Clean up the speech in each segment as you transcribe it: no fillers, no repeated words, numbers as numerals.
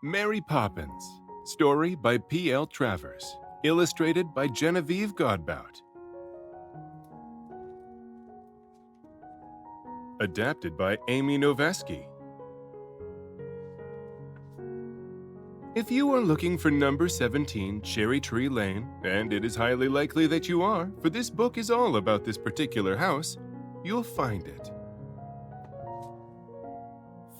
Mary Poppins. Story by P.L. Travers. Illustrated by Genevieve Godbout. Adapted by Amy Novesky. If you are looking for number 17 Cherry Tree Lane, and it is highly likely that you are, for this book is all about this particular house, you'll find it.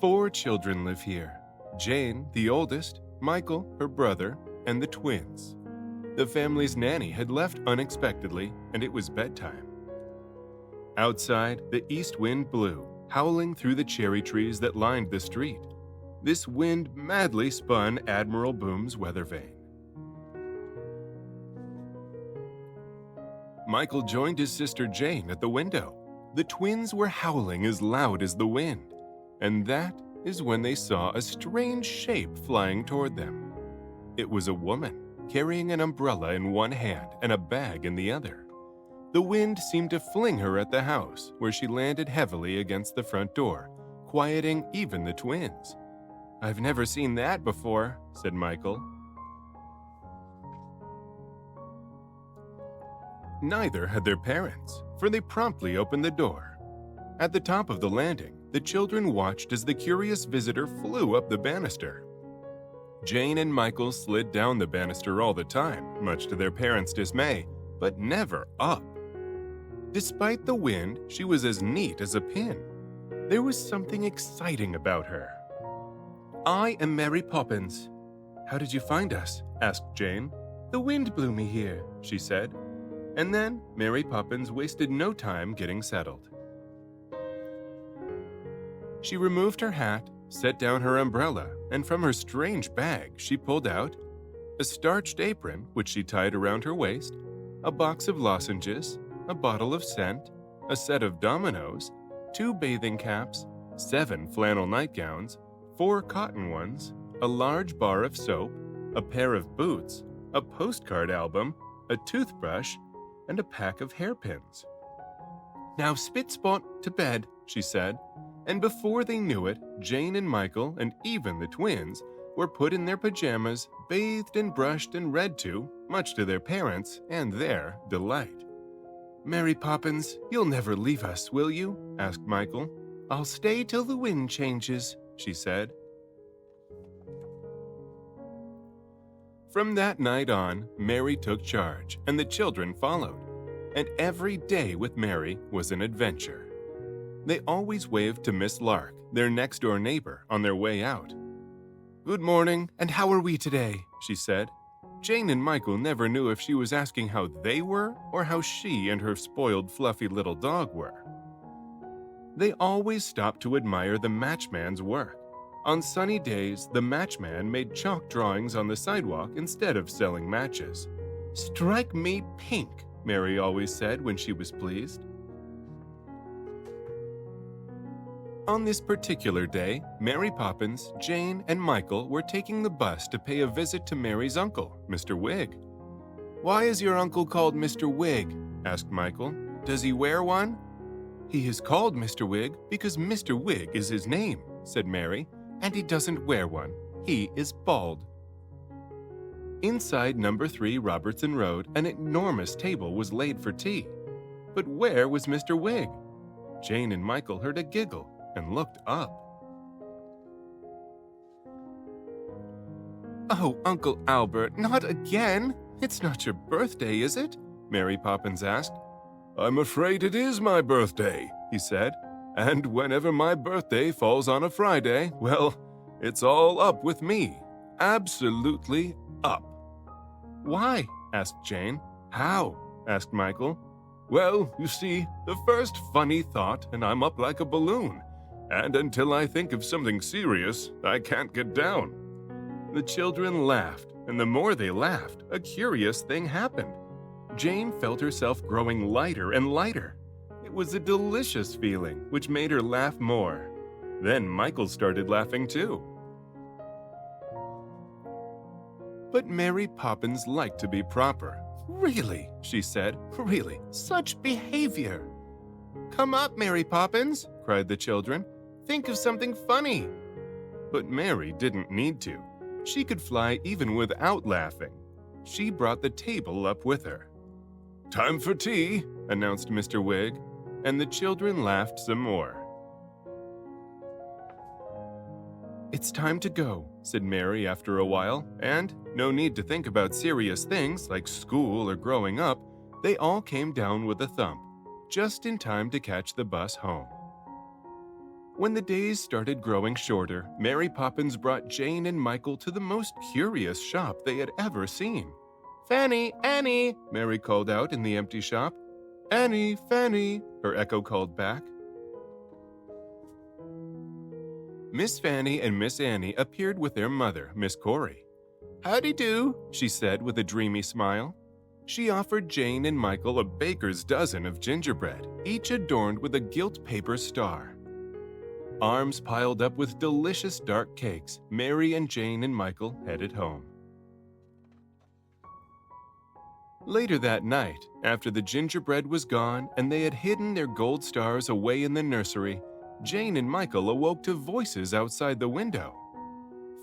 4 children live here. Jane, the oldest, Michael, her brother, and the twins. The family's nanny had left unexpectedly, and it was bedtime. Outside, the east wind blew, howling through the cherry trees that lined the street. This wind madly spun Admiral Boom's weather vane. Michael joined his sister Jane at the window. The twins were howling as loud as the wind, and that is when they saw a strange shape flying toward them. It was a woman, carrying an umbrella in one hand and a bag in the other. The wind seemed to fling her at the house, where she landed heavily against the front door, quieting even the twins. "I've never seen that before," said Michael. Neither had their parents, for they promptly opened the door. At the top of the landing, the children watched as the curious visitor flew up the banister. Jane and Michael slid down the banister all the time, much to their parents' dismay, but never up. Despite the wind, she was as neat as a pin. There was something exciting about her. "I am Mary Poppins." "How did you find us?" asked Jane. "The wind blew me here," she said. And then Mary Poppins wasted no time getting settled. She removed her hat, set down her umbrella, and from her strange bag she pulled out a starched apron, which she tied around her waist, a box of lozenges, a bottle of scent, a set of dominoes, 2 bathing caps, 7 flannel nightgowns, 4 cotton ones, a large bar of soap, a pair of boots, a postcard album, a toothbrush, and a pack of hairpins. "Now spit-spot to bed," she said, and before they knew it, Jane and Michael, and even the twins, were put in their pajamas, bathed and brushed and read to, much to their parents' and their delight. "Mary Poppins, you'll never leave us, will you?" asked Michael. "I'll stay till the wind changes," she said. From that night on, Mary took charge, and the children followed. And every day with Mary was an adventure. They always waved to Miss Lark, their next-door neighbor, on their way out. "Good morning, and how are we today?" she said. Jane and Michael never knew if she was asking how they were or how she and her spoiled, fluffy little dog were. They always stopped to admire the matchman's work. On sunny days, the matchman made chalk drawings on the sidewalk instead of selling matches. "Strike me pink," Mary always said when she was pleased. On this particular day, Mary Poppins, Jane, and Michael were taking the bus to pay a visit to Mary's uncle, Mr. Wig. "Why is your uncle called Mr. Wig?" asked Michael. "Does he wear one?" "He is called Mr. Wig because Mr. Wig is his name," said Mary, "and he doesn't wear one. He is bald." Inside number 3 Robertson Road, an enormous table was laid for tea. But where was Mr. Wig? Jane and Michael heard a giggle and looked up. "Oh, Uncle Albert, not again! It's not your birthday, is it?" Mary Poppins asked. "I'm afraid it is my birthday," he said. "And whenever my birthday falls on a Friday, well, it's all up with me. Absolutely up." "Why?" asked Jane. "How?" asked Michael. "Well, you see, the first funny thought and I'm up like a balloon. And until I think of something serious, I can't get down." The children laughed, and the more they laughed, a curious thing happened. Jane felt herself growing lighter and lighter. It was a delicious feeling, which made her laugh more. Then Michael started laughing too. But Mary Poppins liked to be proper. "Really," she said, "really, such behavior." "Come up, Mary Poppins," cried the children. "Think of something funny." But Mary didn't need to. She could fly even without laughing. She brought the table up with her. "Time for tea," announced Mr. Wig, and the children laughed some more. "It's time to go," said Mary after a while, and, no need to think about serious things like school or growing up, they all came down with a thump, just in time to catch the bus home. When the days started growing shorter, Mary Poppins brought Jane and Michael to the most curious shop they had ever seen. "Fanny, Annie," Mary called out in the empty shop. "Annie, Fanny," her echo called back. Miss Fanny and Miss Annie appeared with their mother, Miss Corey. "Howdy-do," she said with a dreamy smile. She offered Jane and Michael a baker's dozen of gingerbread, each adorned with a gilt paper star. Arms piled up with delicious dark cakes, Mary and Jane and Michael headed home. Later that night, after the gingerbread was gone and they had hidden their gold stars away in the nursery, Jane and Michael awoke to voices outside the window.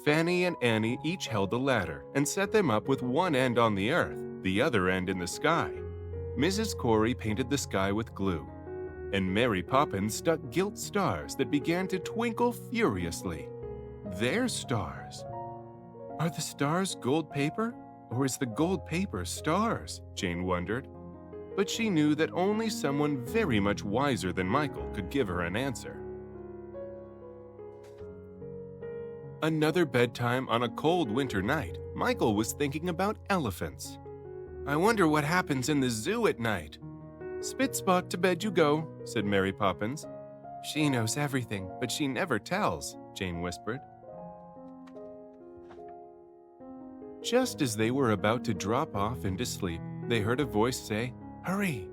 Fanny and Annie each held a ladder and set them up with one end on the earth, the other end in the sky. Mrs. Corey painted the sky with glue, and Mary Poppins stuck gilt stars that began to twinkle furiously. Their stars. Are the stars gold paper, or is the gold paper stars? Jane wondered. But she knew that only someone very much wiser than Michael could give her an answer. Another bedtime on a cold winter night, Michael was thinking about elephants. "I wonder what happens in the zoo at night." "Spit-spot, to bed you go," said Mary Poppins. "She knows everything, but she never tells," Jane whispered. Just as they were about to drop off into sleep, they heard a voice say, "Hurry!"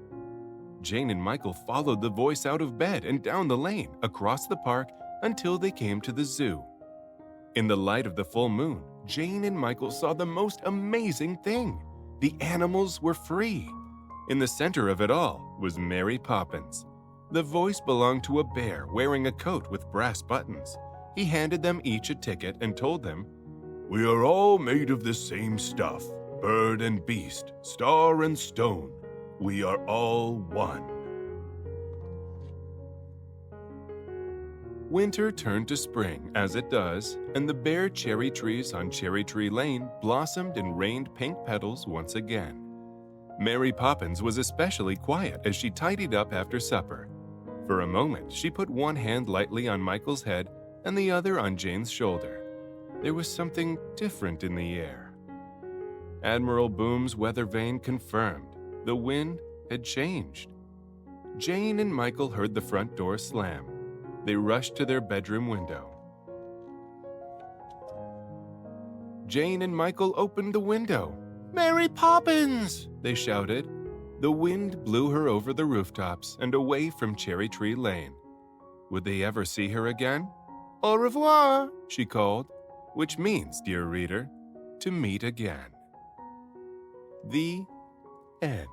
Jane and Michael followed the voice out of bed and down the lane, across the park, until they came to the zoo. In the light of the full moon, Jane and Michael saw the most amazing thing. The animals were free. In the center of it all was Mary Poppins. The voice belonged to a bear wearing a coat with brass buttons. He handed them each a ticket and told them, "We are all made of the same stuff, bird and beast, star and stone. We are all one." Winter turned to spring, as it does, and the bare cherry trees on Cherry Tree Lane blossomed and rained pink petals once again. Mary Poppins was especially quiet as she tidied up after supper. For a moment, she put one hand lightly on Michael's head and the other on Jane's shoulder. There was something different in the air. Admiral Boom's weather vane confirmed. The wind had changed. Jane and Michael heard the front door slam. They rushed to their bedroom window. Jane and Michael opened the window. "Mary Poppins!" they shouted. The wind blew her over the rooftops and away from Cherry Tree Lane. Would they ever see her again? "Au revoir," she called, which means, dear reader, to meet again. The end.